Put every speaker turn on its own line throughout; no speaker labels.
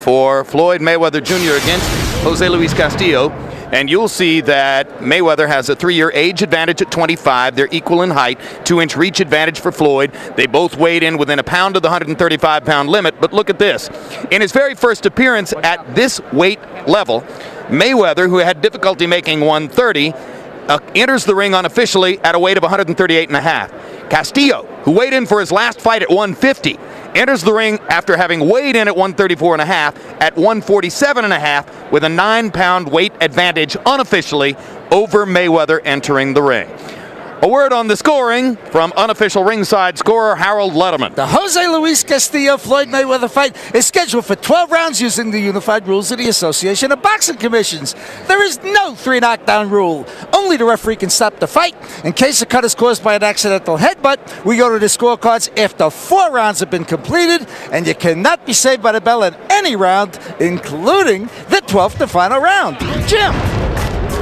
for Floyd Mayweather Jr. against Jose Luis Castillo. And you'll see that Mayweather has a 3-year age advantage at 25. They're equal in height, 2-inch reach advantage for Floyd. They both weighed in within a pound of the 135-pound limit. But look at this. In his very first appearance at this weight level, Mayweather, who had difficulty making 130, enters the ring unofficially at a weight of 138.5. Castillo, who weighed in for his last fight at 150, enters the ring after having weighed in at 134.5 at 147.5 with a 9-pound weight advantage unofficially over Mayweather entering the ring. A word on the scoring from unofficial ringside scorer Harold Letterman.
The Jose Luis Castillo-Floyd Mayweather fight is scheduled for 12 rounds using the unified rules of the Association of Boxing Commissions. There is no 3-knockdown rule. Only the referee can stop the fight. In case the cut is caused by an accidental headbutt, we go to the scorecards after 4 rounds have been completed, and you cannot be saved by the bell in any round, including the 12th and final round. Jim.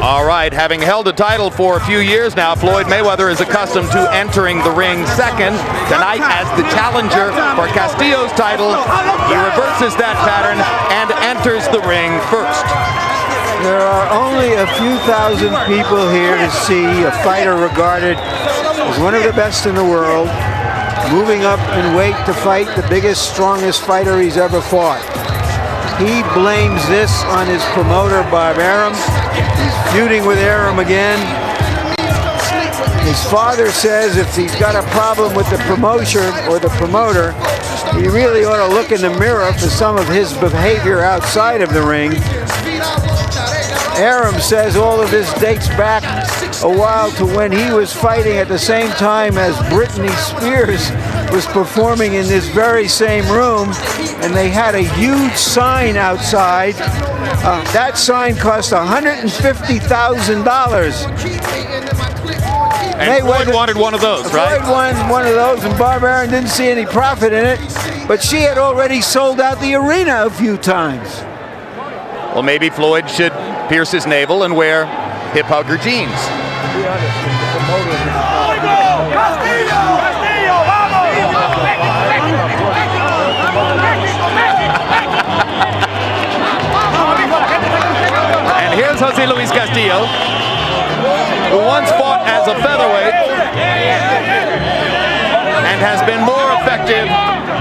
All right, having held the title for a few years now, Floyd Mayweather is accustomed to entering the ring second. Tonight, as the challenger for Castillo's title, he reverses that pattern and enters the ring first.
There are only a few thousand people here to see a fighter regarded as one of the best in the world, moving up in weight to fight the biggest, strongest fighter he's ever fought. He blames this on his promoter, Bob Arum. He's feuding with Arum again. His father says if he's got a problem with the promoter, he really ought to look in the mirror for some of his behavior outside of the ring. Arum says all of this dates back a while to when he was fighting at the same time as Britney Spears was performing in this very same room, and they had a huge sign outside. That sign cost $150,000.
And Floyd wanted one of those, right?
Floyd won one of those, and Bob Arum didn't see any profit in it, but she had already sold out the arena a few times.
Well, maybe Floyd should pierce his navel and wear hip hugger jeans. And here's Jose Luis Castillo, who once fought as a featherweight and has been more effective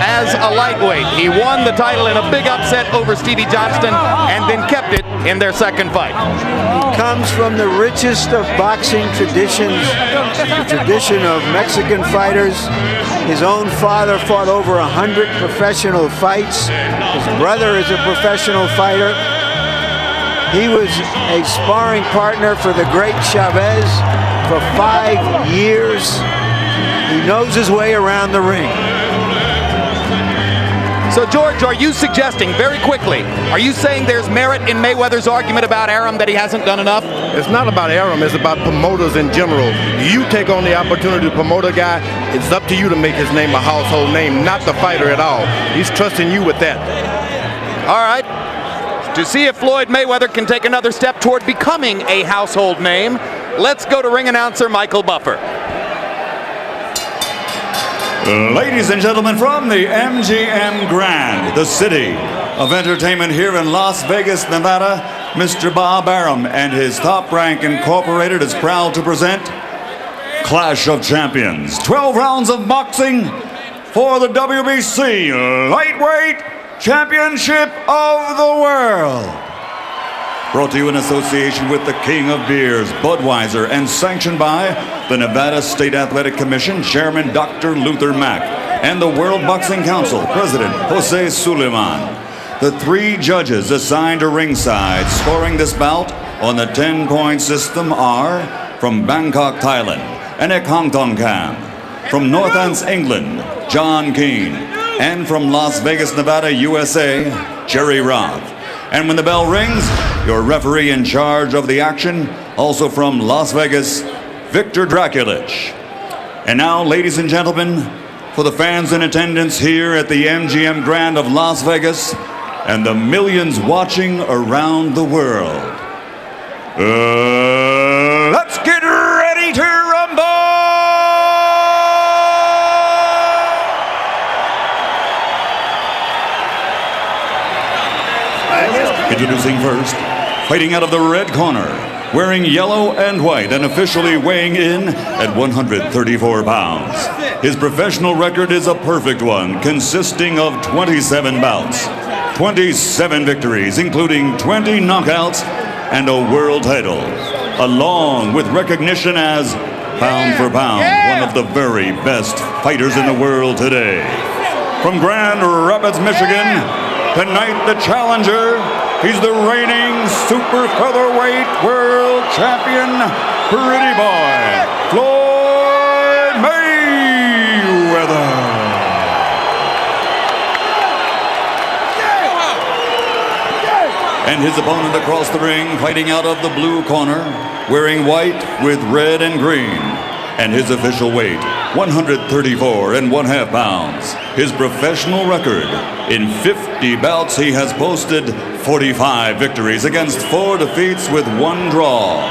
as a lightweight. He won the title in a big upset over Stevie Johnston and then kept it in their second fight.
He comes from the richest of boxing traditions, the tradition of Mexican fighters. His own father fought over 100 professional fights. His brother is a professional fighter. He was a sparring partner for the great Chavez for 5 years. He knows his way around the ring.
So, George, are you suggesting, very quickly, are you saying there's merit in Mayweather's argument about Arum that he hasn't done enough?
It's not about Arum, it's about promoters in general. You take on the opportunity to promote a guy, it's up to you to make his name a household name, not the fighter at all. He's trusting you with that.
All right. To see if Floyd Mayweather can take another step toward becoming a household name, let's go to ring announcer Michael Buffer.
Ladies and gentlemen, from the MGM Grand, the city of entertainment here in Las Vegas, Nevada, Mr. Bob Arum and his Top Rank Incorporated is proud to present Clash of Champions. 12 rounds of boxing for the WBC Lightweight Championship of the World. Brought to you in association with the King of Beers, Budweiser, and sanctioned by the Nevada State Athletic Commission, Chairman Dr. Luther Mack, and the World Boxing Council, President Jose Suleiman. The 3 judges assigned to ringside scoring this bout on the 10-point system are from Bangkok, Thailand, Anek Hongtongkam, from Northants, England, John Keane, and from Las Vegas, Nevada, USA, Jerry Roth. And when the bell rings, your referee in charge of the action, also from Las Vegas, Victor Draculich. And now, ladies and gentlemen, for the fans in attendance here at the MGM Grand of Las Vegas and the millions watching around the world, let's get ready to rumble! Introducing first, fighting out of the red corner, wearing yellow and white and officially weighing in at 134 pounds. His professional record is a perfect one, consisting of 27 bouts, 27 victories, including 20 knockouts and a world title, along with recognition as, pound for pound, one of the very best fighters in the world today. From Grand Rapids, Michigan, tonight the challenger, he's the reigning super featherweight world champion, pretty boy, Floyd Mayweather. And his opponent across the ring, fighting out of the blue corner, wearing white with red and green, and his official weight, 134.5 pounds. His professional record, in 50 bouts, he has posted 45 victories against 4 defeats with 1 draw.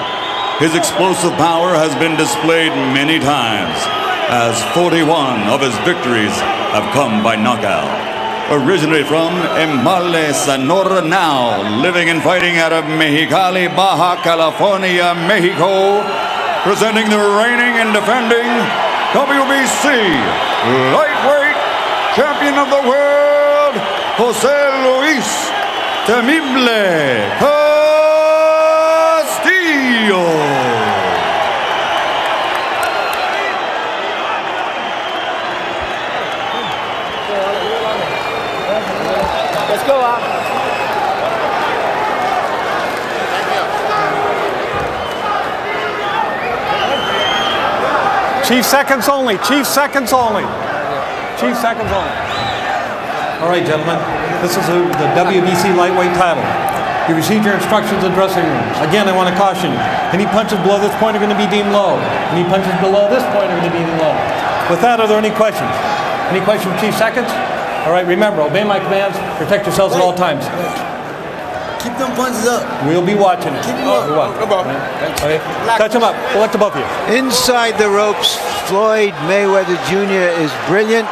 His explosive power has been displayed many times, as 41 of his victories have come by knockout. Originally from Emale, Sonora, now living and fighting out of Mexicali, Baja California, Mexico, presenting the reigning and defending WBC lightweight champion of the world, Jose Luis Temible Castillo.
Let's go out.
Chief seconds only. Chief seconds only. Chief seconds only. All right, gentlemen. This is the WBC lightweight title. You received your instructions in the dressing room. Again, I want to caution you. Any punches below this point are going to be deemed low. Any punches below this point are going to be deemed low. With that, are there any questions? Any questions, Chief Seconds? All right, remember, obey my commands. Protect yourselves at all times.
Keep them punches up.
We'll be watching it.
Keep them up.
Okay. Touch them up. Select both of you.
Inside the ropes, Floyd Mayweather Jr. is brilliant.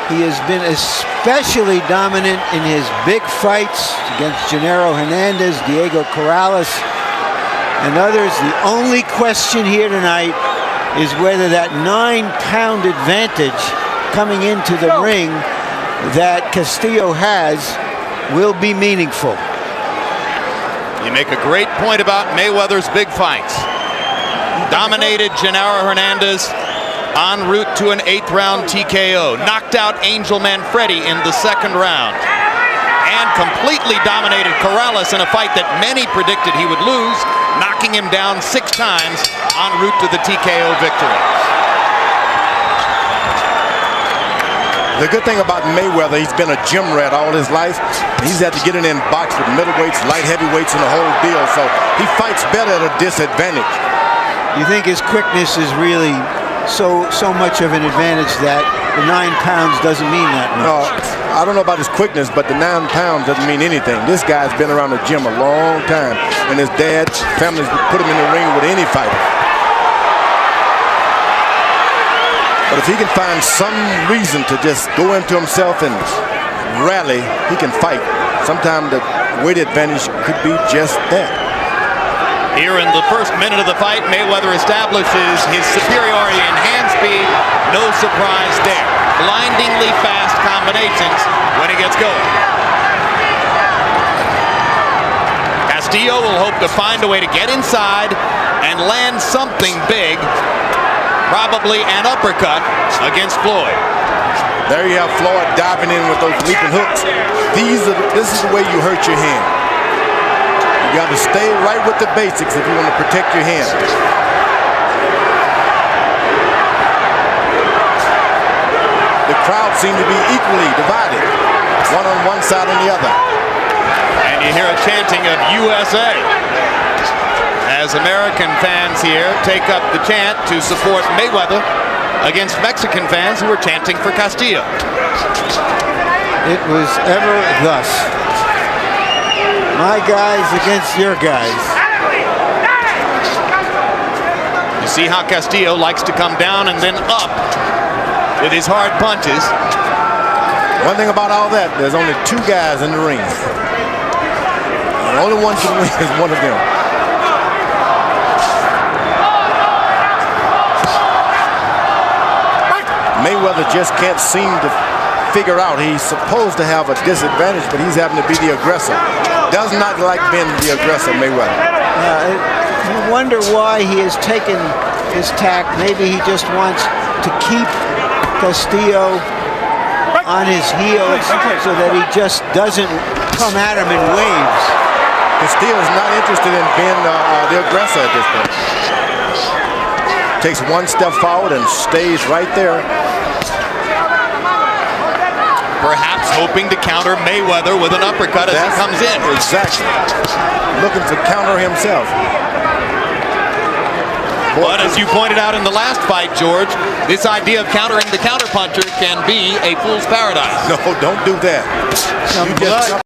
He has been especially dominant in his big fights against Gennaro Hernandez, Diego Corrales, and others. The only question here tonight is whether that 9-pound advantage coming into the ring that Castillo has will be meaningful.
You make a great point about Mayweather's big fights. Dominated Gennaro Hernandez en route to an 8th round TKO. Knocked out Angel Manfredi in the 2nd round. And completely dominated Corrales in a fight that many predicted he would lose, knocking him down 6 times en route to the TKO victory.
The good thing about Mayweather, he's been a gym rat all his life. He's had to get in and box with middleweights, light heavyweights, and the whole deal. So he fights better at a disadvantage.
You think his quickness is really so much of an advantage that the 9 pounds doesn't mean that much?
I don't know about his quickness, but the 9 pounds doesn't mean anything. This guy's been around the gym a long time, and his dad's family's put him in the ring with any fighter. But if he can find some reason to just go into himself and rally, he can fight. Sometimes the weight advantage could be just that.
Here in the first minute of the fight, Mayweather establishes his superiority in hand speed. No surprise there. Blindingly fast combinations when he gets going. Castillo will hope to find a way to get inside and land something big. Probably an uppercut against Floyd.
There you have Floyd diving in with those leaping hooks. This is the way you hurt your hand. You got to stay right with the basics if you want to protect your hand. The crowd seemed to be equally divided, one on one side and the other.
And you hear a chanting of USA. As American fans here take up the chant to support Mayweather against Mexican fans who were chanting for Castillo.
It was ever thus. My guys against your guys.
You see how Castillo likes to come down and then up with his hard punches.
One thing about all that, there's only 2 guys in the ring. only one can win is one of them. Mayweather just can't seem to figure out. He's supposed to have a disadvantage, but he's having to be the aggressor. Does not like being the aggressor, Mayweather.
You wonder why he has taken his tack. Maybe he just wants to keep Castillo on his heels so that he just doesn't come at him in waves.
Castillo's not interested in being the aggressor at this point. Takes one step forward and stays right there.
Perhaps hoping to counter Mayweather with an uppercut as he comes in.
Exactly. Looking to counter himself.
But as you pointed out in the last fight, George, this idea of countering the counterpuncher can be a fool's paradise.
No, don't do that.
Some
You just
blood.